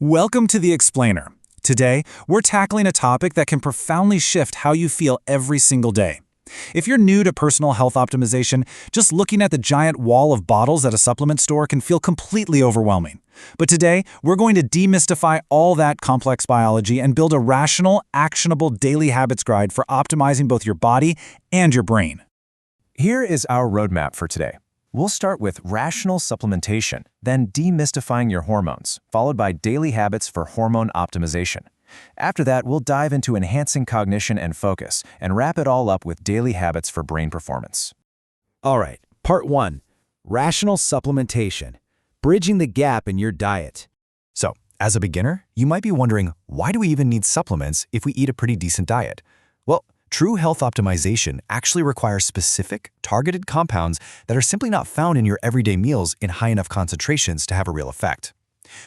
Welcome to The Explainer. Today, we're tackling a topic that can profoundly shift how you feel every single day. If you're new to personal health optimization, just looking at the giant wall of bottles at a supplement store can feel completely overwhelming. But today, we're going to demystify all that complex biology and build a rational, actionable daily habits guide for optimizing both your body and your brain. Here is our roadmap for today. We'll start with rational supplementation, then demystifying your hormones, followed by daily habits for hormone optimization. After that, we'll dive into enhancing cognition and focus, and wrap it all up with daily habits for brain performance. All right, part 1, rational supplementation, bridging the gap in your diet. So, as a beginner, you might be wondering, why do we even need supplements if we eat a pretty decent diet? Well, true health optimization actually requires specific, targeted compounds that are simply not found in your everyday meals in high enough concentrations to have a real effect.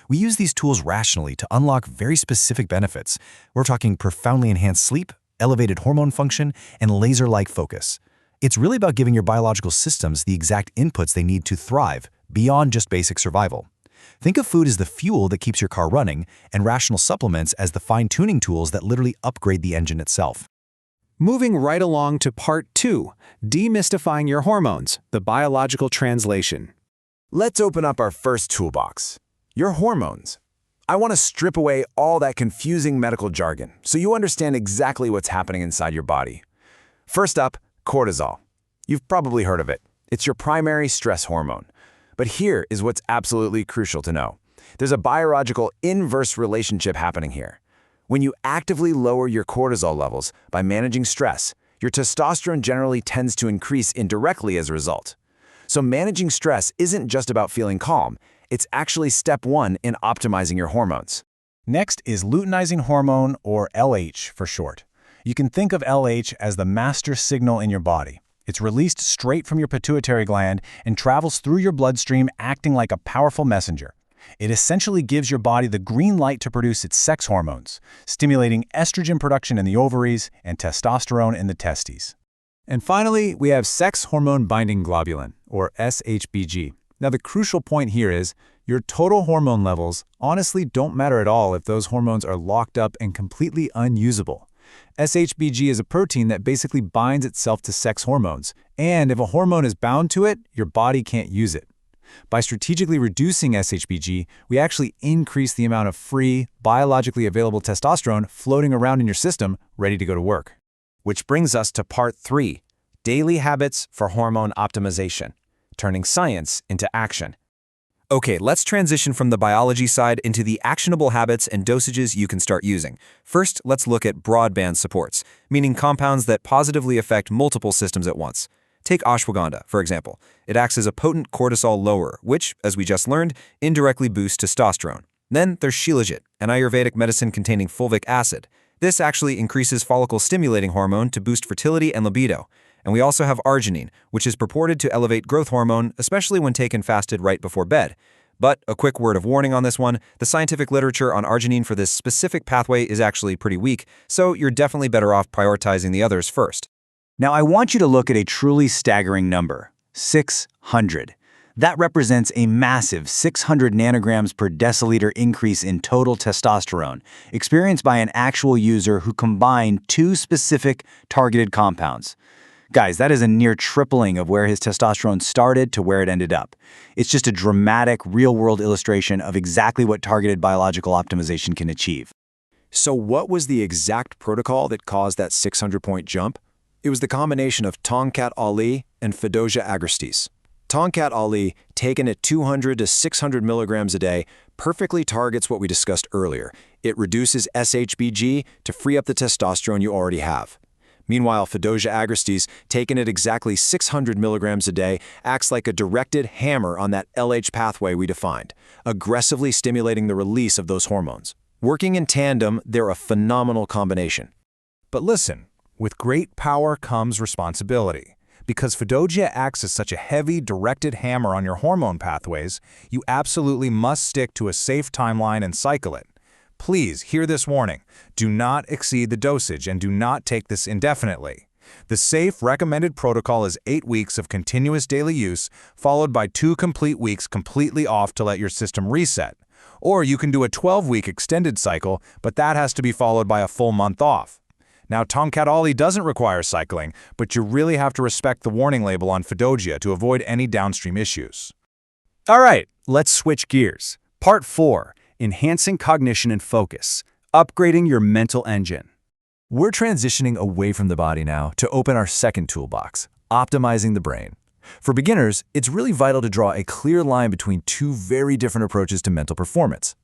We use these tools rationally to unlock very specific benefits. We're talking profoundly enhanced sleep, elevated hormone function, and laser-like focus. It's really about giving your biological systems the exact inputs they need to thrive, beyond just basic survival. Think of food as the fuel that keeps your car running, and rational supplements as the fine-tuning tools that literally upgrade the engine itself. Moving right along to part 2, demystifying your hormones, the biological translation. Let's open up our first toolbox, your hormones. I want to strip away all that confusing medical jargon so you understand exactly what's happening inside your body. First up, cortisol. You've probably heard of it. It's your primary stress hormone. But here is what's absolutely crucial to know. There's a biological inverse relationship happening here. When you actively lower your cortisol levels by managing stress, your testosterone generally tends to increase indirectly as a result. So managing stress isn't just about feeling calm, it's actually step 1 in optimizing your hormones. Next is luteinizing hormone, or LH for short. You can think of LH as the master signal in your body. It's released straight from your pituitary gland and travels through your bloodstream acting like a powerful messenger. It essentially gives your body the green light to produce its sex hormones, stimulating estrogen production in the ovaries and testosterone in the testes. And finally, we have sex hormone binding globulin, or SHBG. Now, the crucial point here is your total hormone levels honestly don't matter at all if those hormones are locked up and completely unusable. SHBG is a protein that basically binds itself to sex hormones, and if a hormone is bound to it, your body can't use it. By strategically reducing SHBG, we actually increase the amount of free, biologically available testosterone floating around in your system, ready to go to work. Which brings us to part 3, daily habits for hormone optimization, turning science into action. Okay, let's transition from the biology side into the actionable habits and dosages you can start using. First, let's look at broadband supports, meaning compounds that positively affect multiple systems at once. Take ashwagandha, for example. It acts as a potent cortisol lower, which, as we just learned, indirectly boosts testosterone. Then there's Shilajit, an Ayurvedic medicine containing fulvic acid. This actually increases follicle-stimulating hormone to boost fertility and libido. And we also have arginine, which is purported to elevate growth hormone, especially when taken fasted right before bed. But a quick word of warning on this one, the scientific literature on arginine for this specific pathway is actually pretty weak, so you're definitely better off prioritizing the others first. Now, I want you to look at a truly staggering number, 600. That represents a massive 600 nanograms per deciliter increase in total testosterone, experienced by an actual user who combined 2 specific targeted compounds. Guys, that is a near tripling of where his testosterone started to where it ended up. It's just a dramatic, real-world illustration of exactly what targeted biological optimization can achieve. So what was the exact protocol that caused that 600-point jump? It was the combination of Tongkat Ali and Fedosia agrestis. Tongkat Ali, taken at 200 to 600 milligrams a day, perfectly targets what we discussed earlier. It reduces SHBG to free up the testosterone you already have. Meanwhile, Fedosia agrestis, taken at exactly 600 milligrams a day, acts like a directed hammer on that LH pathway we defined, aggressively stimulating the release of those hormones. Working in tandem, they're a phenomenal combination. But listen, with great power comes responsibility. Because Fedosia acts as such a heavy, directed hammer on your hormone pathways, you absolutely must stick to a safe timeline and cycle it. Please hear this warning. Do not exceed the dosage and do not take this indefinitely. The safe recommended protocol is 8 weeks of continuous daily use, followed by 2 complete weeks completely off to let your system reset. Or you can do a 12-week extended cycle, but that has to be followed by a full month off. Now, Tongkat Ali doesn't require cycling, but you really have to respect the warning label on Fidogia to avoid any downstream issues. All right, let's switch gears. Part 4, enhancing cognition and focus, upgrading your mental engine. We're transitioning away from the body now to open our second toolbox, optimizing the brain. For beginners, it's really vital to draw a clear line between two very different approaches to mental performance.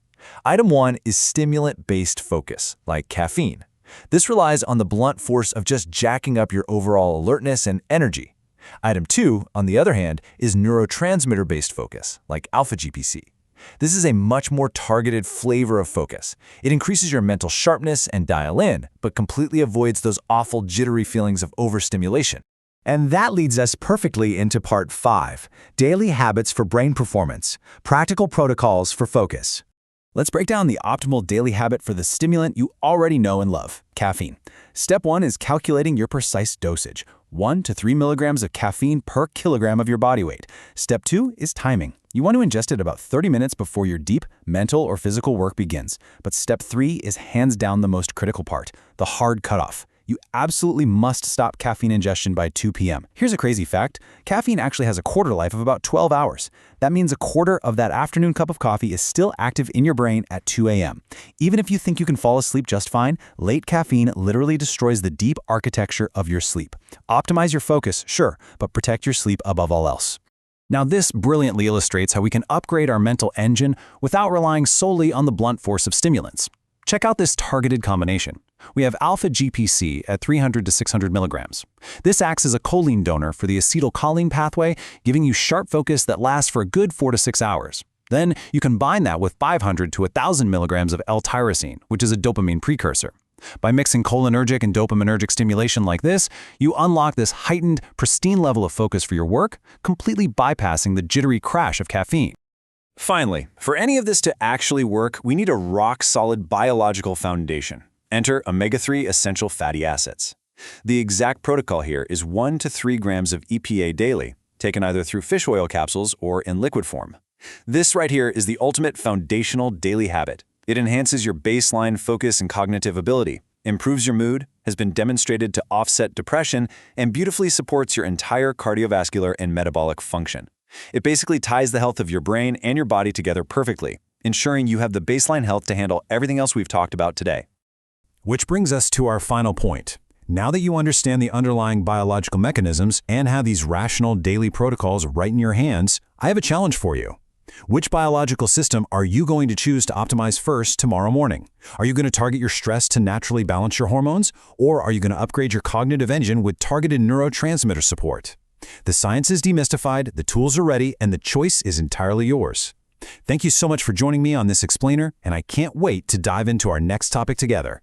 Item 1 is stimulant-based focus, like caffeine. This relies on the blunt force of just jacking up your overall alertness and energy. Item 2, on the other hand, is neurotransmitter-based focus, like Alpha-GPC. This is a much more targeted flavor of focus. It increases your mental sharpness and dial in, but completely avoids those awful jittery feelings of overstimulation. And that leads us perfectly into Part 5, Daily Habits for Brain Performance, Practical Protocols for Focus. Let's break down the optimal daily habit for the stimulant you already know and love, caffeine. Step 1 is calculating your precise dosage, 1 to 3 milligrams of caffeine per kilogram of your body weight. Step 2 is timing. You want to ingest it about 30 minutes before your deep mental or physical work begins. But step 3 is hands down the most critical part, the hard cutoff. You absolutely must stop caffeine ingestion by 2 p.m. Here's a crazy fact. Caffeine actually has a quarter life of about 12 hours. That means a quarter of that afternoon cup of coffee is still active in your brain at 2 a.m. Even if you think you can fall asleep just fine, late caffeine literally destroys the deep architecture of your sleep. Optimize your focus, sure, but protect your sleep above all else. Now, this brilliantly illustrates how we can upgrade our mental engine without relying solely on the blunt force of stimulants. Check out this targeted combination. We have Alpha-GPC at 300 to 600 milligrams. This acts as a choline donor for the acetylcholine pathway, giving you sharp focus that lasts for a good 4 to 6 hours. Then you combine that with 500 to 1,000 milligrams of L-Tyrosine, which is a dopamine precursor. By mixing cholinergic and dopaminergic stimulation like this, you unlock this heightened, pristine level of focus for your work, completely bypassing the jittery crash of caffeine. Finally, for any of this to actually work, we need a rock-solid biological foundation. Enter omega-3 essential fatty acids. The exact protocol here is 1 to 3 grams of EPA daily, taken either through fish oil capsules or in liquid form. This right here is the ultimate foundational daily habit. It enhances your baseline focus and cognitive ability, improves your mood, has been demonstrated to offset depression, and beautifully supports your entire cardiovascular and metabolic function. It basically ties the health of your brain and your body together perfectly, ensuring you have the baseline health to handle everything else we've talked about today. Which brings us to our final point. Now that you understand the underlying biological mechanisms and have these rational daily protocols right in your hands, I have a challenge for you. Which biological system are you going to choose to optimize first tomorrow morning? Are you going to target your stress to naturally balance your hormones? Or are you going to upgrade your cognitive engine with targeted neurotransmitter support? The science is demystified, the tools are ready, and the choice is entirely yours. Thank you so much for joining me on this explainer, and I can't wait to dive into our next topic together.